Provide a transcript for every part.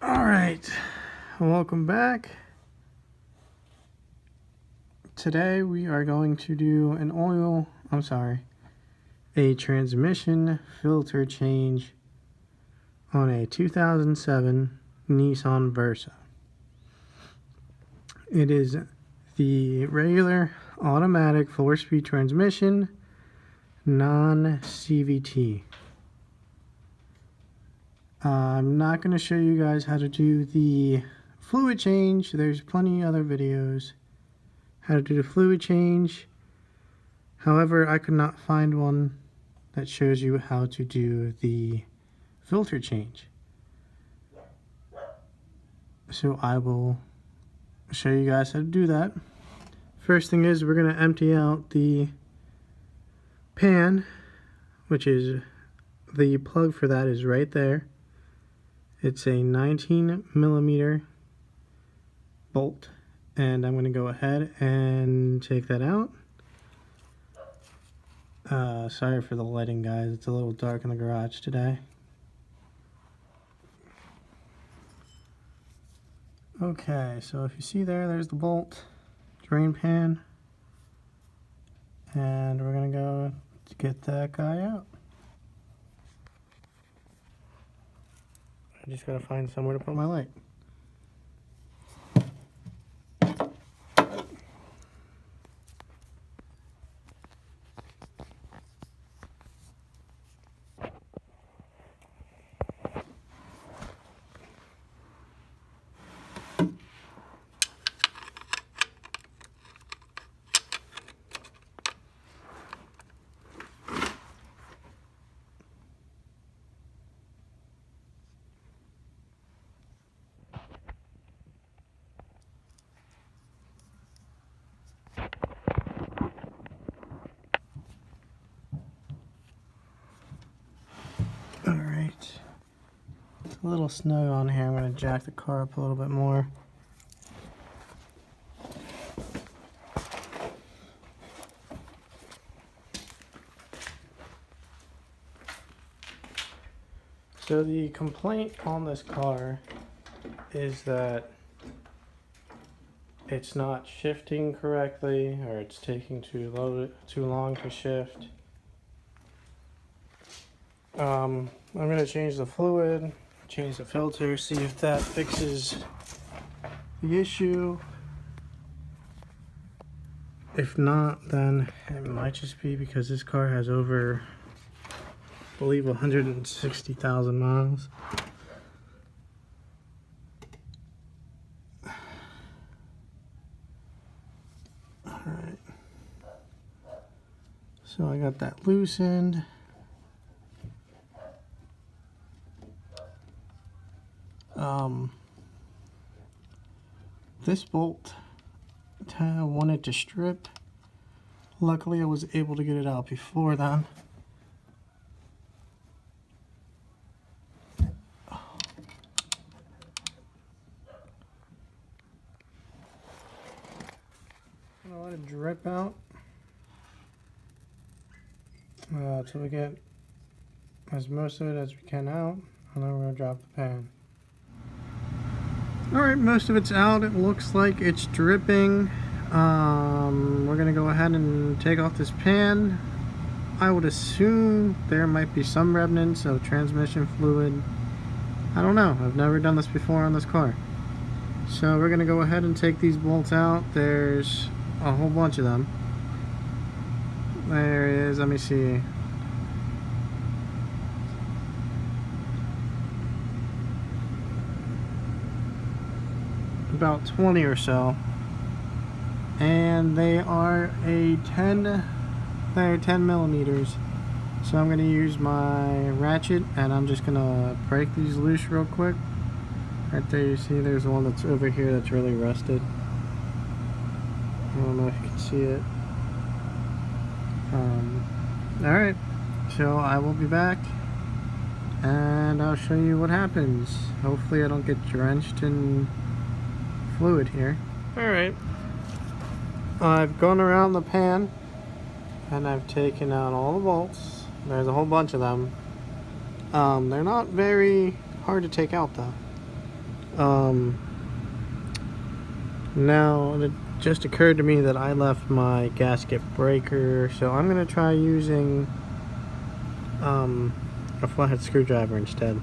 Alright, welcome back. Today we are going to do a transmission filter change on a 2007 Nissan Versa. It is the regular automatic 4-speed transmission, non-CVT. I'm not going to show you guys how to do the fluid change. There's plenty of other videos how to do the fluid change. However, I could not find one that shows you how to do the filter change. So I will show you guys how to do that. First thing is we're going to empty out the pan, which is the plug for that is right there. It's a 19mm bolt, and I'm going to go ahead and take that out. Sorry for the lighting, guys. It's a little dark in the garage today. Okay, so if you see there's the bolt, drain pan, and we're going to go to get that guy out. I just gotta find somewhere to put my light. Alright, it's a little snug on here. I'm going to jack the car up a little bit more. So the complaint on this car is that it's not shifting correctly, or it's taking too long to shift. I'm going to change the fluid, change the filter, see if that fixes the issue. If not, then it might just be because this car has over, I believe, 160,000 miles. Alright. So I got that loosened. This bolt wanted to strip. Luckily I was able to get it out before then. I'm gonna let it drip out till we get most of it as we can out, and then we're gonna drop the pan. Alright, most of it's out. It looks like it's dripping. We're going to go ahead and take off this pan. I would assume there might be some remnants of transmission fluid. I don't know. I've never done this before on this car. So we're going to go ahead and take these bolts out. There's a whole bunch of them. There is, let me see. About 20 or so, and they are they're 10 millimeters. So I'm going to use my ratchet, and I'm just going to break these loose real quick. Right there, you see there's one that's over here that's really rusted. I don't know if you can see it. Alright, so I will be back and I'll show you what happens. Hopefully I don't get drenched in fluid here. Alright, I've gone around the pan and I've taken out all the bolts. There's a whole bunch of them. They're not very hard to take out though. Now it just occurred to me that I left my gasket breaker, so I'm gonna try using a flathead screwdriver instead.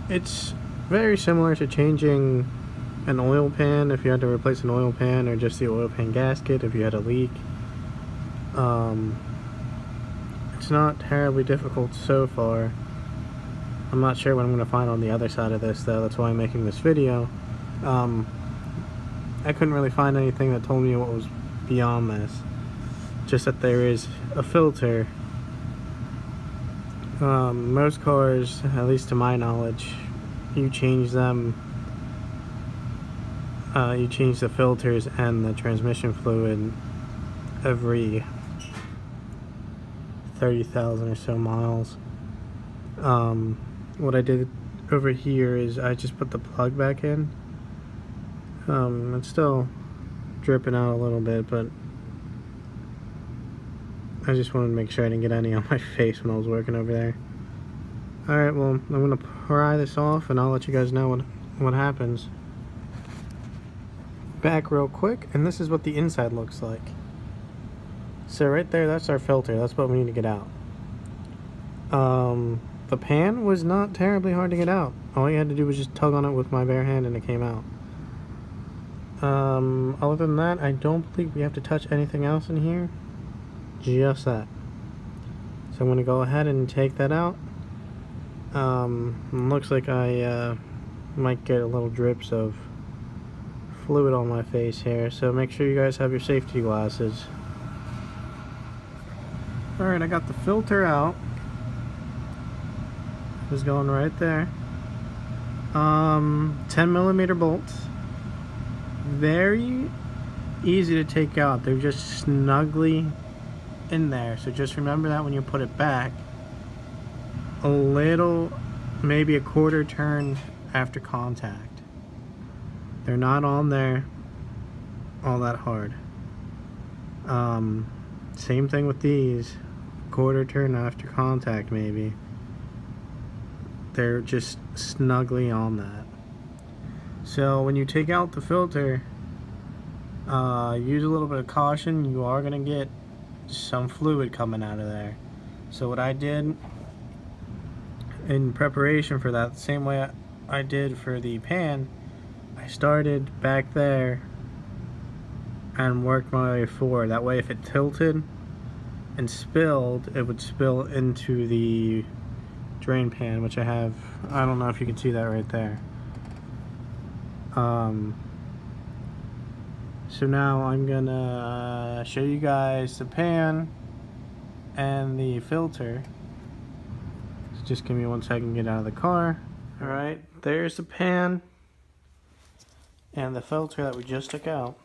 It's very similar to changing an oil pan if you had to replace an oil pan, or just the oil pan gasket if you had a leak. It's not terribly difficult so far. I'm not sure what I'm going to find on the other side of this though, that's why I'm making this video. I couldn't really find anything that told me what was beyond this. Just that there is a filter. Most cars, at least to my knowledge, you change them, you change the filters and the transmission fluid every 30,000 or so miles. What I did over here is I just put the plug back in. It's still dripping out a little bit, but I just wanted to make sure I didn't get any on my face when I was working over there. Alright, well, I'm going to pry this off and I'll let you guys know what happens. Back real quick, and this is what the inside looks like. So right there, that's our filter. That's what we need to get out. The pan was not terribly hard to get out. All you had to do was just tug on it with my bare hand and it came out. Other than that, I don't believe we have to touch anything else in here. Just that. So I'm going to go ahead and take that out. Looks like I might get a little drips of fluid on my face here, so make sure you guys have your safety glasses. Alright, I got the filter out. It's going right there. 10mm bolts. Very easy to take out. They're just snugly in there, so just remember that when you put it back. A little, maybe a quarter turn after contact. They're not on there all that hard. Same thing with these. Quarter turn after contact maybe. They're just snugly on that. So when you take out the filter, use a little bit of caution. You are going to get some fluid coming out of there. So what I did in preparation for that, the same way I did for the pan, I started back there and worked my way forward. That way if it tilted and spilled, it would spill into the drain pan, which I have. I don't know if you can see that right there. So now I'm gonna show you guys the pan and the filter. So just give me 1 second to get out of the car. Alright, there's the pan and the filter that we just took out.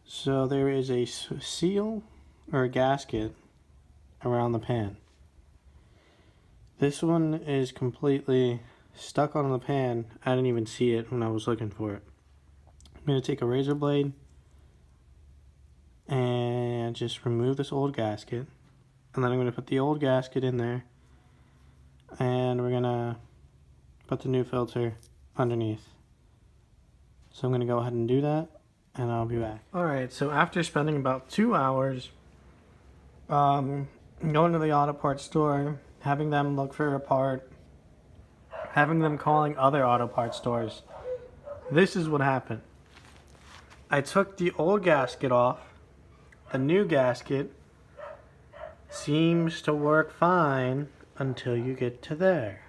So there is a seal or a gasket around the pan. This one is completely stuck on the pan. I didn't even see it when I was looking for it. I'm going to take a razor blade and just remove this old gasket, and then I'm going to put the old gasket in there, and we're going to put the new filter underneath. So I'm going to go ahead and do that, and I'll be back. Alright, so after spending about 2 hours going to the auto parts store, having them look for a part, having them calling other auto parts stores, this is what happened. I took the old gasket off. The new gasket seems to work fine until you get to there.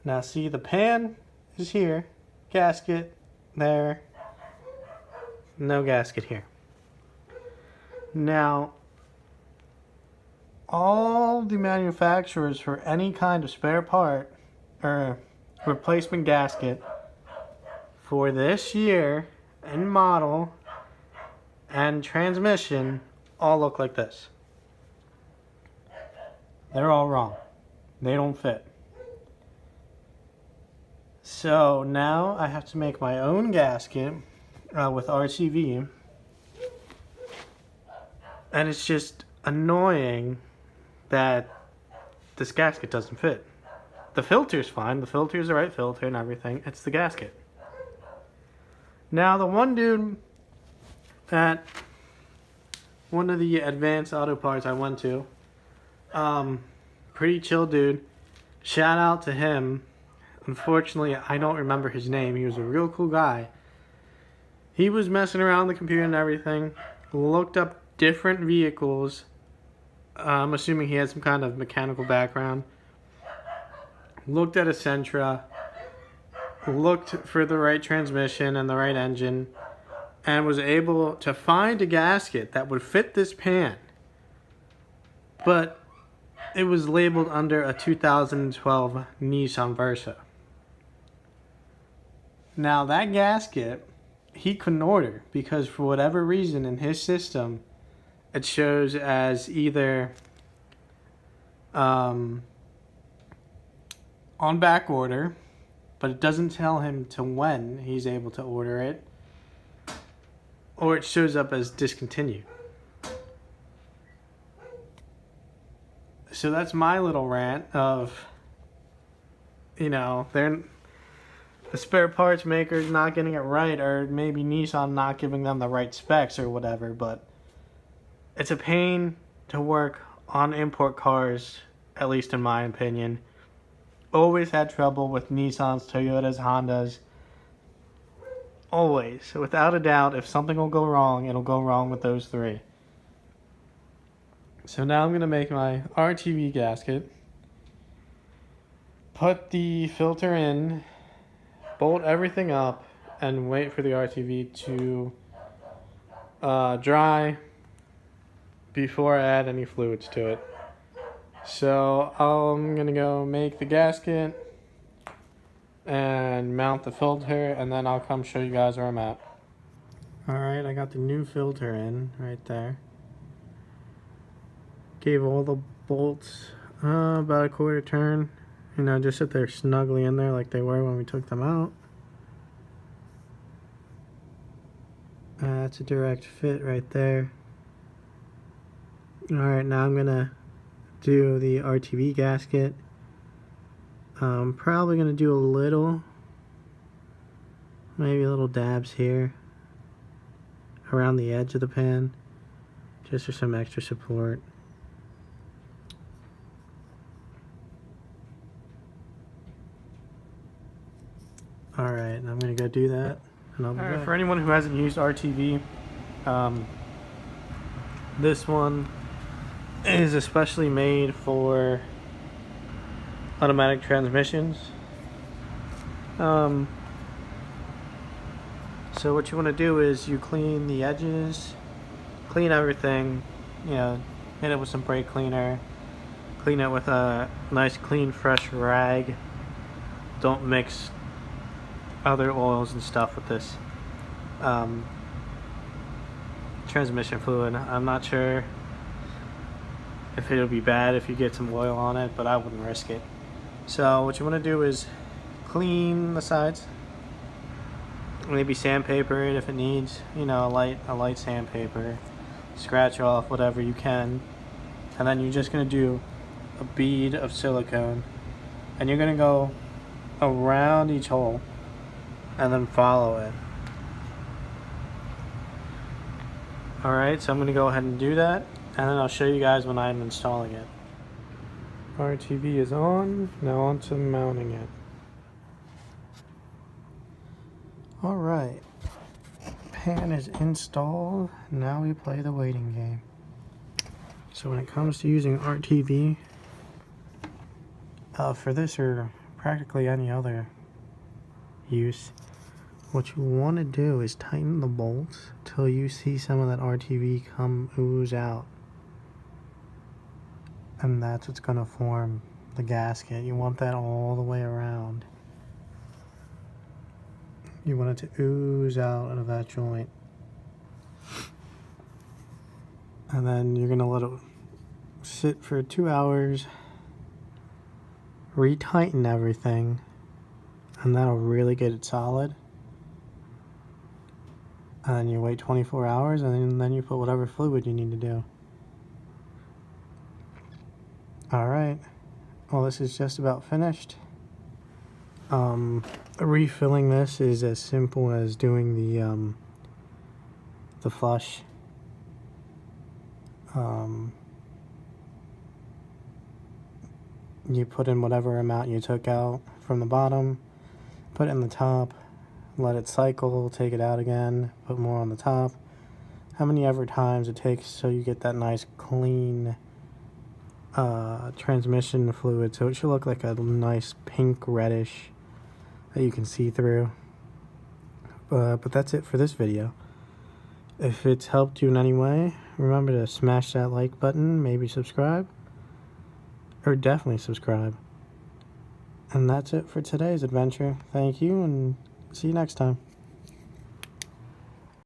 Now see, the pan is here, gasket there, no gasket here. Now, all the manufacturers for any kind of spare part or replacement gasket for this year and model and transmission all look like this. They're all wrong. They don't fit. So now I have to make my own gasket with RCV. And it's just annoying that this gasket doesn't fit. The filter's fine. The filter's the right filter and everything. It's the gasket. Now, the one dude at one of the advanced auto parts I went to, pretty chill dude. Shout out to him. Unfortunately, I don't remember his name. He was a real cool guy. He was messing around the computer and everything. Looked up different vehicles. I'm assuming he had some kind of mechanical background. Looked at a Sentra. Looked for the right transmission and the right engine. And was able to find a gasket that would fit this pan. But it was labeled under a 2012 Nissan Versa. Now that gasket, he couldn't order because for whatever reason in his system, it shows as either on back order, but it doesn't tell him to when he's able to order it, or it shows up as discontinued. So that's my little rant of, they're the spare parts maker's not getting it right, or maybe Nissan not giving them the right specs or whatever, but it's a pain to work on import cars, at least in my opinion. Always had trouble with Nissans, Toyotas, Hondas. Always. Without a doubt, if something will go wrong, it'll go wrong with those three. So now I'm going to make my RTV gasket, put the filter in, bolt everything up, and wait for the RTV to dry before I add any fluids to it. So I'm going to go make the gasket and mount the filter, and then I'll come show you guys where I'm at. Alright, I got the new filter in right there. Gave all the bolts about a quarter turn. Just sit there snugly in there like they were when we took them out. That's a direct fit right there. Alright, now I'm gonna do the RTV gasket. I'm probably gonna do maybe a little dabs here around the edge of the pan, just for some extra support. Alright, I'm going to go do that, and I'll be back. For anyone who hasn't used RTV, this one is especially made for automatic transmissions. So what you want to do is you clean the edges, clean everything, hit it with some brake cleaner, clean it with a nice clean fresh rag. Don't mix other oils and stuff with this transmission fluid. I'm not sure if it'll be bad if you get some oil on it, but I wouldn't risk it. So what you want to do is clean the sides, maybe sandpaper it if it needs, a light sandpaper, scratch off whatever you can, and then you're just going to do a bead of silicone, and you're going to go around each hole and then follow it. Alright, so I'm going to go ahead and do that, and then I'll show you guys when I'm installing it. RTV is on, now on to mounting it. Alright, pan is installed, now we play the waiting game. So when it comes to using RTV, for this or practically any other use, what you want to do is tighten the bolts till you see some of that RTV come ooze out, and that's what's going to form the gasket. You want that all the way around. You want it to ooze out of that joint, and then you're going to let it sit for 2 hours, retighten everything, and that'll really get it solid. And then you wait 24 hours, and then you put whatever fluid you need to do. Alright, well, this is just about finished. Refilling this is as simple as doing the flush. You put in whatever amount you took out from the bottom, put it in the top, let it cycle, take it out again, put more on the top. How many ever times it takes so you get that nice clean transmission fluid, so it should look like a nice pink reddish that you can see through. But that's it for this video. If it's helped you in any way, remember to smash that like button, maybe subscribe, or definitely subscribe. And that's it for today's adventure. Thank you, and see you next time.